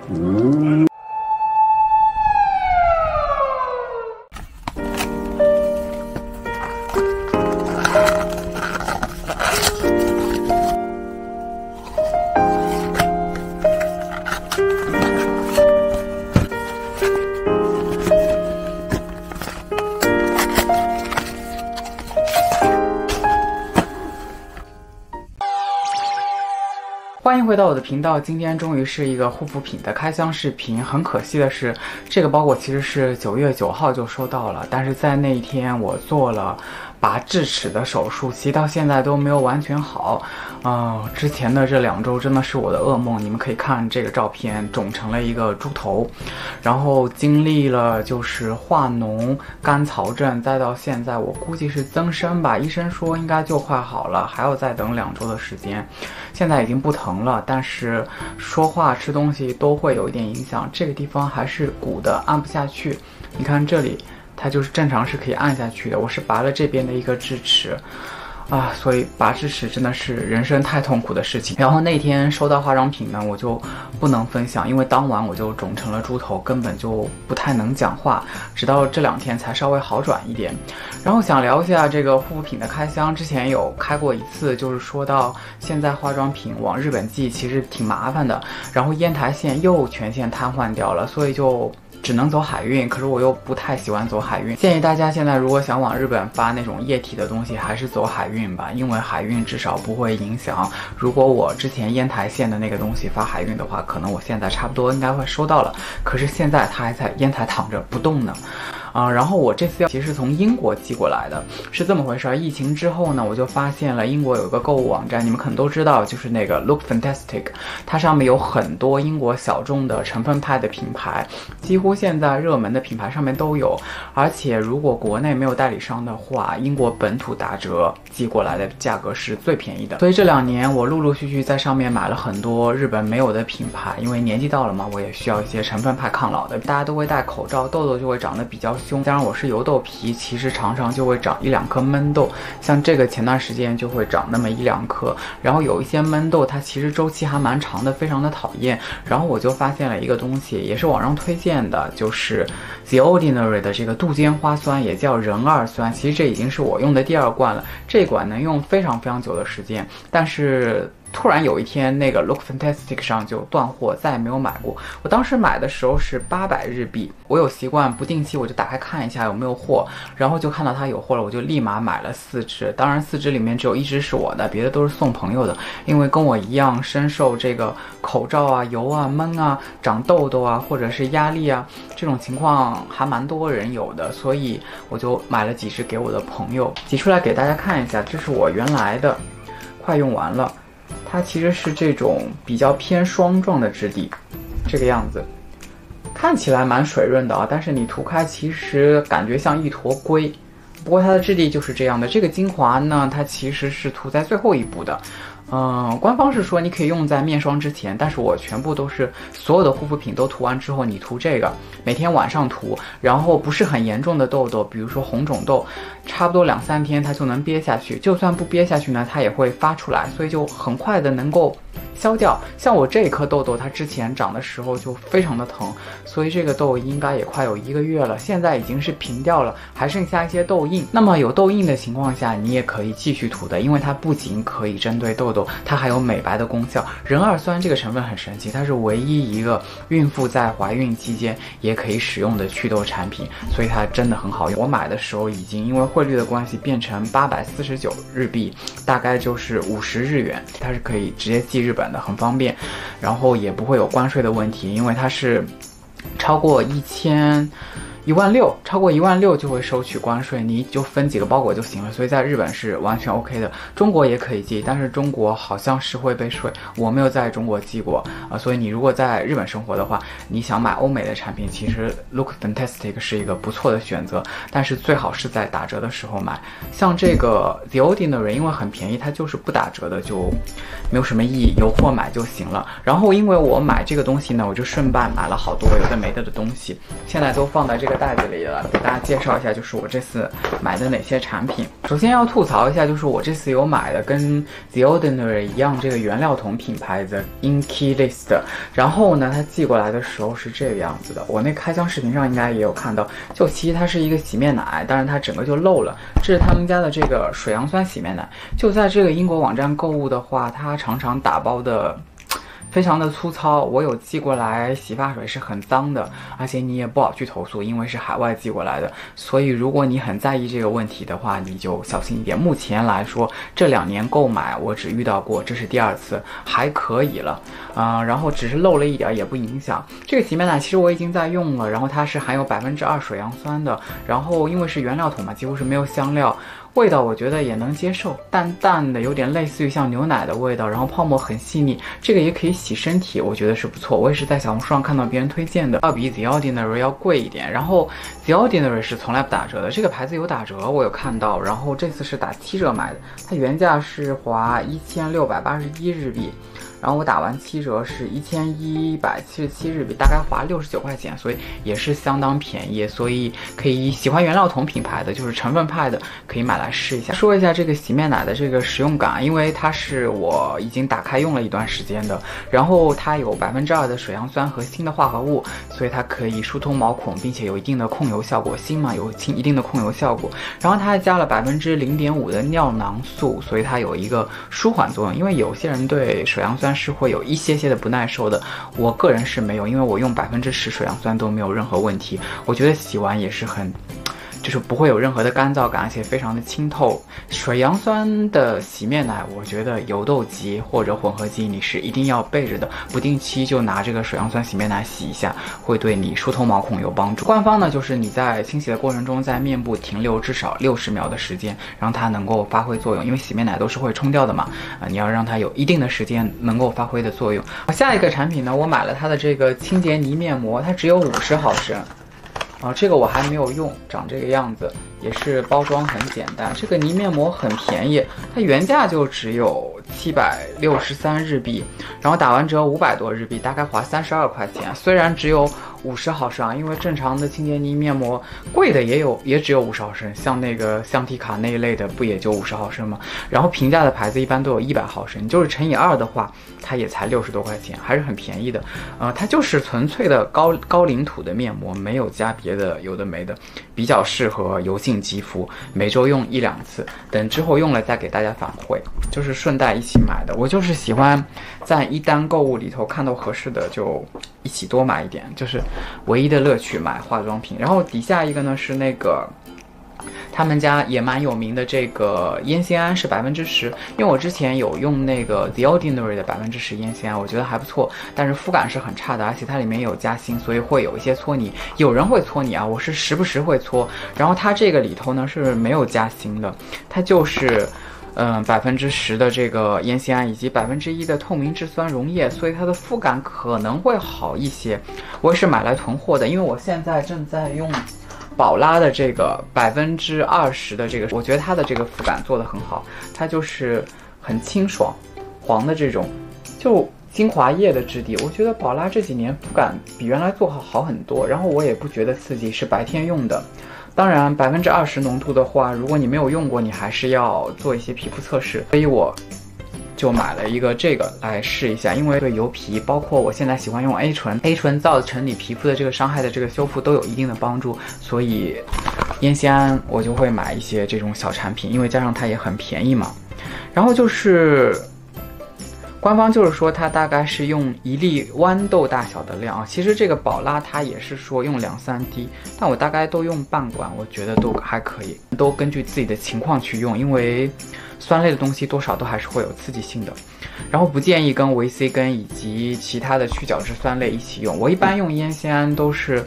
欢迎回到我的频道，今天终于是一个护肤品的开箱视频。很可惜的是，这个包裹其实是9月9号就收到了，但是在那一天我做了拔智齿的手术，其实到现在都没有完全好。之前的这2周真的是我的噩梦。你们可以看这个照片，肿成了一个猪头，然后经历了就是化脓、干槽症，再到现在我估计是增生吧，医生说应该就快好了，还要再等2周的时间。现在已经不疼了，但是说话吃东西都会有一点影响。这个地方还是鼓的，按不下去。你看这里，它就是正常是可以按下去的。我是拔了这边的一个智齿啊，所以拔智齿真的是人生太痛苦的事情。然后那天收到化妆品呢，我就不能分享，因为当晚我就肿成了猪头，根本就不太能讲话，直到这2天才稍微好转一点。然后想聊一下这个护肤品的开箱，之前有开过一次，就是说到现在化妆品往日本寄其实挺麻烦的，然后烟台县又全线瘫痪掉了，所以就只能走海运，可是我又不太喜欢走海运，建议大家现在如果想往日本发那种液体的东西，还是走海运吧，因为海运至少不会影响。如果我之前烟台县的那个东西发海运的话，可能我现在差不多应该会收到了，可是现在它还在烟台躺着不动呢。然后我这次其实是从英国寄过来的，是这么回事。疫情之后呢，我就发现了英国有一个购物网站，你们可能都知道，就是那个 Look Fantastic， 它上面有很多英国小众的成分派的品牌，几乎现在热门的品牌上面都有。而且如果国内没有代理商的话，英国本土打折寄过来的价格是最便宜的。所以这2年我陆陆续续在上面买了很多日本没有的品牌，因为年纪到了嘛，我也需要一些成分派抗老的。大家都会戴口罩，痘痘就会长得比较凶，加上我是油痘皮，其实常常就会长1-2颗闷痘，像这个前段时间就会长那么1-2颗，然后有一些闷痘它其实周期还蛮长的，非常的讨厌。然后我就发现了一个东西，也是网上推荐的，就是 The Ordinary 的这个杜鹃花酸，也叫人二酸。其实这已经是我用的第2罐了，这一罐能用非常非常久的时间，但是突然有一天那个 Look Fantastic 上就断货，再也没有买过。我当时买的时候是800日币，我有习惯不定期我就打开看一下有没有货，然后就看到它有货了，我就立马买了4支。当然4支里面只有1支是我的，别的都是送朋友的，因为跟我一样深受这个口罩啊、油啊、闷啊、长痘痘啊或者是压力啊这种情况还蛮多人有的，所以我就买了几支给我的朋友。挤出来给大家看一下，这是我原来的，快用完了。它其实是这种比较偏霜状的质地，这个样子，看起来蛮水润的啊，但是你涂开其实感觉像一坨灰。不过它的质地就是这样的。这个精华呢，它其实是涂在最后一步的。官方是说你可以用在面霜之前，但是我全部都是所有的护肤品都涂完之后，你涂这个，每天晚上涂，然后不是很严重的痘痘，比如说红肿痘，差不多2-3天它就能憋下去，就算不憋下去呢，它也会发出来，所以就很快的能够消掉。像我这一颗痘痘，它之前长的时候就非常的疼，所以这个痘应该也快有1个月了，现在已经是平掉了，还剩下一些痘印。那么有痘印的情况下，你也可以继续涂的，因为它不仅可以针对痘痘，它还有美白的功效。人二酸这个成分很神奇，它是唯一一个孕妇在怀孕期间也可以使用的祛痘产品，所以它真的很好用。我买的时候已经因为汇率的关系变成849日币，大概就是50日元，它是可以直接寄日本的，很方便，然后也不会有关税的问题，因为它是超过16000超过16000就会收取关税，你就分几个包裹就行了，所以在日本是完全 OK 的。中国也可以寄，但是中国好像是会被税，我没有在中国寄过所以你如果在日本生活的话，你想买欧美的产品，其实 Look Fantastic 是一个不错的选择，但是最好是在打折的时候买。像这个 The Ordinary 因为很便宜，它就是不打折的，就没有什么意义，有货买就行了。然后因为我买这个东西呢，我就顺便买了好多有的没的的东西，现在都放在这个袋子里了，给大家介绍一下，就是我这次买的哪些产品。首先要吐槽一下，就是我这次有买的跟 The Ordinary 一样，这个原料桶品牌的 Inky List， 然后呢，它寄过来的时候是这个样子的。我那开箱视频上应该也有看到，就其实它是一个洗面奶，但是它整个就漏了。这是他们家的这个水杨酸洗面奶，就在这个英国网站购物的话，它常常打包的非常的粗糙，我有寄过来洗发水是很脏的，而且你也不好去投诉，因为是海外寄过来的。所以如果你很在意这个问题的话，你就小心一点。目前来说，这2年购买我只遇到过，这是第2次，还可以了。然后只是漏了一点也不影响。这个洗面奶其实我已经在用了，然后它是含有2%水杨酸的，然后因为是原料桶嘛，几乎是没有香料。味道我觉得也能接受，淡淡的，有点类似于像牛奶的味道，然后泡沫很细腻，这个也可以洗身体，我觉得是不错。我也是在小红书上看到别人推荐的，要比 The Ordinary 要贵一点。然后 The Ordinary 是从来不打折的，这个牌子有打折，我有看到。然后这次是打7折买的，它原价是划1681日币。然后我打完7折是1177日币，大概划69块钱，所以也是相当便宜，所以可以喜欢原料桶品牌的，就是成分派的，可以买来试一下。说一下这个洗面奶的这个使用感，因为它是我已经打开用了一段时间的，然后它有2%的水杨酸和锌的化合物，所以它可以疏通毛孔，并且有一定的控油效果。锌嘛，有一定的控油效果。然后它还加了0.5%的尿囊素，所以它有一个舒缓作用。因为有些人对水杨酸是会有一些的不耐受的，我个人是没有，因为我用10%水杨酸都没有任何问题。我觉得洗完也是就是不会有任何的干燥感，而且非常的清透。水杨酸的洗面奶，我觉得油痘肌或者混合肌你是一定要备着的，不定期就拿这个水杨酸洗面奶洗一下，会对你疏通毛孔有帮助。官方呢，就是你在清洗的过程中，在面部停留至少60秒的时间，让它能够发挥作用，因为洗面奶都是会冲掉的嘛，你要让它有一定的时间能够发挥的作用。下一个产品呢，我买了它的这个清洁泥面膜，它只有50毫升。这个我还没有用，长这个样子，也是包装很简单。这个泥面膜很便宜，它原价就只有763日币，然后打完折500多日币，大概划32块钱。虽然只有50毫升，因为正常的清洁泥面膜贵的也只有50毫升，像那个橡皮卡那一类的不也就50毫升吗？然后平价的牌子一般都有100毫升，你就是乘以2的话，它也才60多块钱，还是很便宜的。它就是纯粹的高领土的面膜，没有加别的有的没的，比较适合油性肌肤，每周用1-2次，等之后用了再给大家反馈。就是顺带一起买的，我就是喜欢在一单购物里头看到合适的就一起多买一点，就是唯一的乐趣买化妆品。然后底下一个呢是那个他们家也蛮有名的这个烟酰胺是10%，因为我之前有用那个 The Ordinary 的10%烟酰胺，我觉得还不错，但是肤感是很差的，而且它里面有加锌，所以会有一些搓泥。有人会搓泥啊，我是时不时会搓。然后它这个里头呢是没有加锌的，它就是10%的这个烟酰胺以及1%的透明质酸溶液，所以它的肤感可能会好一些。我也是买来囤货的，因为我现在正在用宝拉的这个20%的这个，我觉得它的这个肤感做得很好，它就是很清爽黄的这种，就精华液的质地。我觉得宝拉这几年肤感比原来做好很多，然后我也不觉得刺激，是白天用的。当然20%浓度的话，如果你没有用过，你还是要做一些皮肤测试，所以我就买了一个这个来试一下，因为对油皮，包括我现在喜欢用 A 醇造成你皮肤的这个伤害的这个修复都有一定的帮助，所以烟酰胺我就会买一些这种小产品，因为加上它也很便宜嘛。然后就是官方就是说它大概是用1粒豌豆大小的量啊，其实这个宝拉它也是说用2-3滴，但我大概都用半管，我觉得都还可以，都根据自己的情况去用，因为酸类的东西多少都还是会有刺激性的。然后不建议跟维 C 根以及其他的去角质酸类一起用，我一般用烟酰胺都是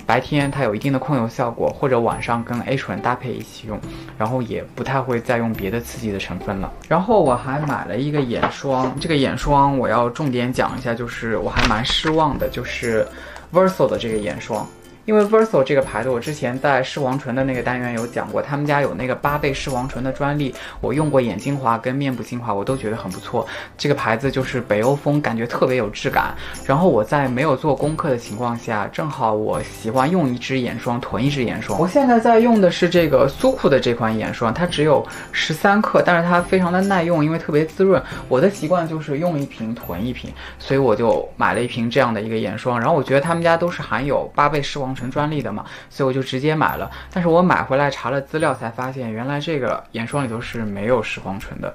白天它有一定的控油效果，或者晚上跟 A 醇搭配一起用，然后也不太会再用别的刺激的成分了。然后我还买了一个眼霜，这个眼霜我要重点讲一下，就是我还蛮失望的，就是 Verso 的这个眼霜，因为 Verso 这个牌子，我之前在视黄醇的那个单元有讲过，他们家有那个8倍视黄醇的专利，我用过眼精华跟面部精华，我都觉得很不错。这个牌子就是北欧风，感觉特别有质感。然后我在没有做功课的情况下，正好我喜欢用一支眼霜囤一支眼霜。我现在在用的是这个苏库的这款眼霜，它只有13克，但是它非常的耐用，因为特别滋润。我的习惯就是用一瓶囤一瓶，所以我就买了一瓶这样的一个眼霜。然后我觉得他们家都是含有8倍视黄醇专利的嘛，所以我就直接买了。但是我买回来查了资料才发现，原来这个眼霜里头是没有视黄醇的。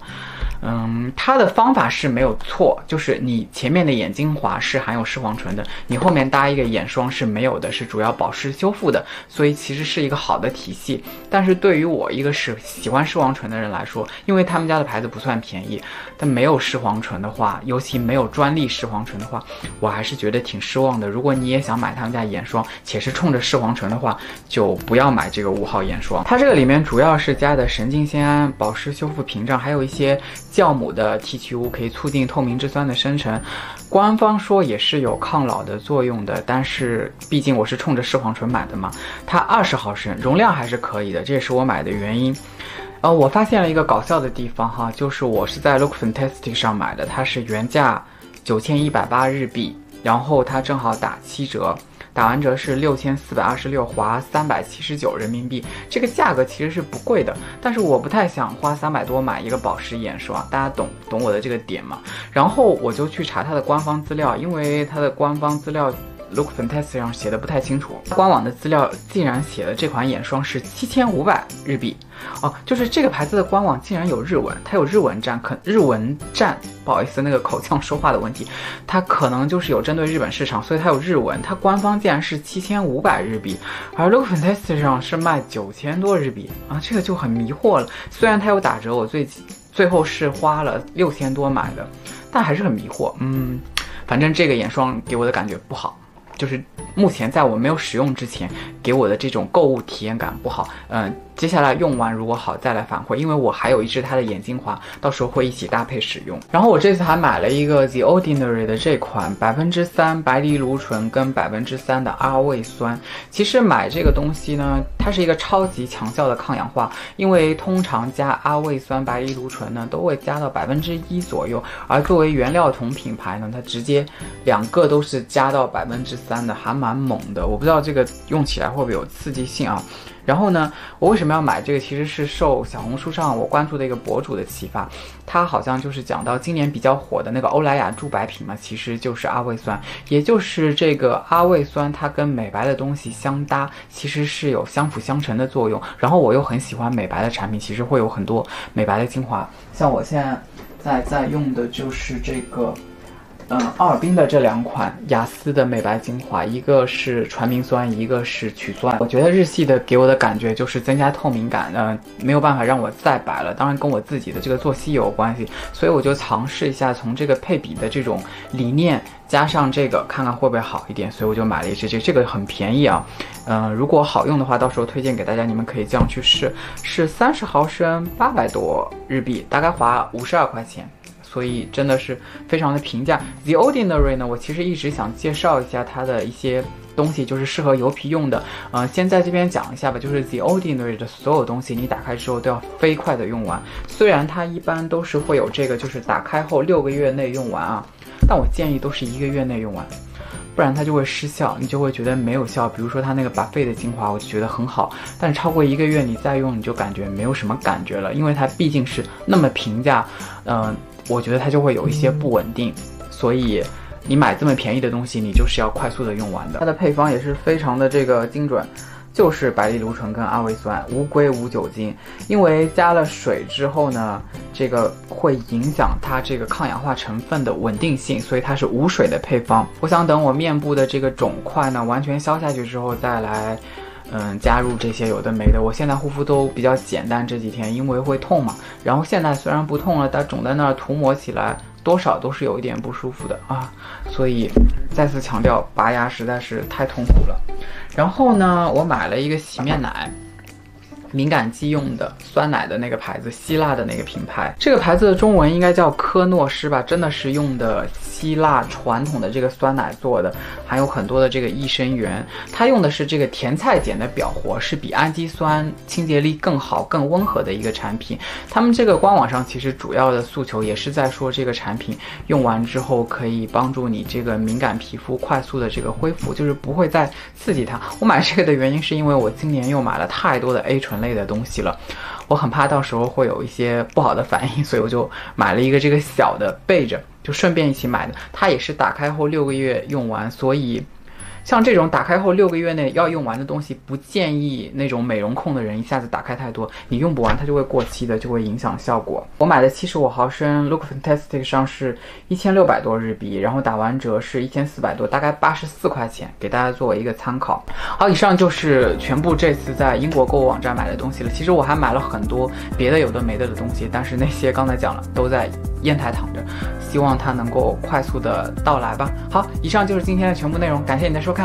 它的方法是没有错，就是你前面的眼精华是含有视黄醇的，你后面搭一个眼霜是没有的，是主要保湿修复的，所以其实是一个好的体系。但是对于我一个是喜欢视黄醇的人来说，因为他们家的牌子不算便宜，但没有视黄醇的话，尤其没有专利视黄醇的话，我还是觉得挺失望的。如果你也想买他们家眼霜，且是冲着视黄醇的话，就不要买这个5号眼霜。它这个里面主要是加的神经酰胺、保湿修复屏障，还有一些酵母的提取物，可以促进透明质酸的生成。官方说也是有抗老的作用的，但是毕竟我是冲着视黄醇买的嘛，它20毫升，容量还是可以的，这也是我买的原因。我发现了一个搞笑的地方哈，就是我是在 Look Fantastic 上买的，它是原价9180日币，然后它正好打7折。打完折是6426，划379人民币，这个价格其实是不贵的，但是我不太想花300多买一个保湿眼霜，大家懂我的这个点吗？然后我就去查它的官方资料，因为它的官方资料Look Fantastic 上写的不太清楚，官网的资料竟然写了这款眼霜是7500日币就是这个牌子的官网竟然有日文，它有日文站，不好意思，那个口腔说话的问题，它可能就是有针对日本市场，所以它有日文，它官方竟然是7500日币，而 Look Fantastic 上是卖9000多日币这个就很迷惑了。虽然它有打折，我最后是花了6000多买的，但还是很迷惑。反正这个眼霜给我的感觉不好。就是目前在我没有使用之前给我的这种购物体验感不好，接下来用完如果好再来反馈，因为我还有一支它的眼精华，到时候会一起搭配使用。然后我这次还买了一个 The Ordinary 的这款3%白藜芦醇跟3%的阿魏酸。其实买这个东西呢，它是一个超级强效的抗氧化，因为通常加阿魏酸、白藜芦醇呢都会加到1%左右，而作为原料同品牌呢，它直接2个都是加到3%的，还蛮猛的。我不知道这个用起来会不会有刺激性啊。然后呢，我为什么要买这个？其实是受小红书上我关注的一个博主的启发，他好像就是讲到今年比较火的那个欧莱雅驻白品嘛，其实就是阿魏酸，也就是这个阿魏酸，它跟美白的东西相搭，其实是有相辅相成的作用。然后我又很喜欢美白的产品，其实会有很多美白的精华，像我现在用的就是这个。奥尔滨的这2款雅思的美白精华，一个是传明酸，一个是曲酸。我觉得日系的给我的感觉就是增加透明感，没有办法让我再白了。当然跟我自己的这个作息有关系，所以我就尝试一下从这个配比的这种理念加上这个，看看会不会好一点。所以我就买了一支这个很便宜啊，如果好用的话，到时候推荐给大家，你们可以这样去试。是30毫升800多日币，大概花52块钱。所以真的是非常的平价。The Ordinary 呢，我其实一直想介绍一下它的一些东西，就是适合油皮用的。先在这边讲一下吧，就是 The Ordinary 的所有东西，你打开之后都要飞快的用完。虽然它一般都是会有这个，就是打开后6个月内用完啊，但我建议都是1个月内用完。不然它就会失效，你就会觉得没有效。比如说它那个Buffet的精华，我就觉得很好，但超过1个月你再用，你就感觉没有什么感觉了，因为它毕竟是那么平价，我觉得它就会有一些不稳定，所以你买这么便宜的东西，你就是要快速的用完的。它的配方也是非常的这个精准，就是白藜芦醇跟阿魏酸，无硅无酒精。因为加了水之后呢，这个会影响它这个抗氧化成分的稳定性，所以它是无水的配方。我想等我面部的这个肿块呢完全消下去之后再来加入这些有的没的。我现在护肤都比较简单，这几天因为会痛嘛，然后现在虽然不痛了，但肿在那儿涂抹起来多少都是有一点不舒服的啊，所以再次强调，拔牙实在是太痛苦了。然后呢，我买了一个洗面奶，敏感肌用的酸奶的那个牌子，希腊的那个品牌。这个牌子的中文应该叫科诺诗吧，真的是用的希腊传统的这个酸奶做的，含有很多的这个益生元。它用的是这个甜菜碱的表活，是比氨基酸清洁力更好、更温和的一个产品。他们这个官网上其实主要的诉求也是在说，这个产品用完之后可以帮助你这个敏感皮肤快速的这个恢复，就是不会再刺激它。我买这个的原因是因为我今年又买了太多的 A 醇类的东西了，我很怕到时候会有一些不好的反应，所以我就买了一个这个小的备着，就顺便一起买的。它也是打开后6个月用完，所以像这种打开后6个月内要用完的东西，不建议那种美容控的人一下子打开太多，你用不完它就会过期的，就会影响效果。我买的75毫升 Look Fantastic 上是1600多日币，然后打完折是1400多，大概84块钱，给大家作为一个参考。好，以上就是全部这次在英国购物网站买的东西了。其实我还买了很多别的有的没的的东西，但是那些刚才讲了都在烟台躺着，希望它能够快速的到来吧。好，以上就是今天的全部内容，感谢你的收看。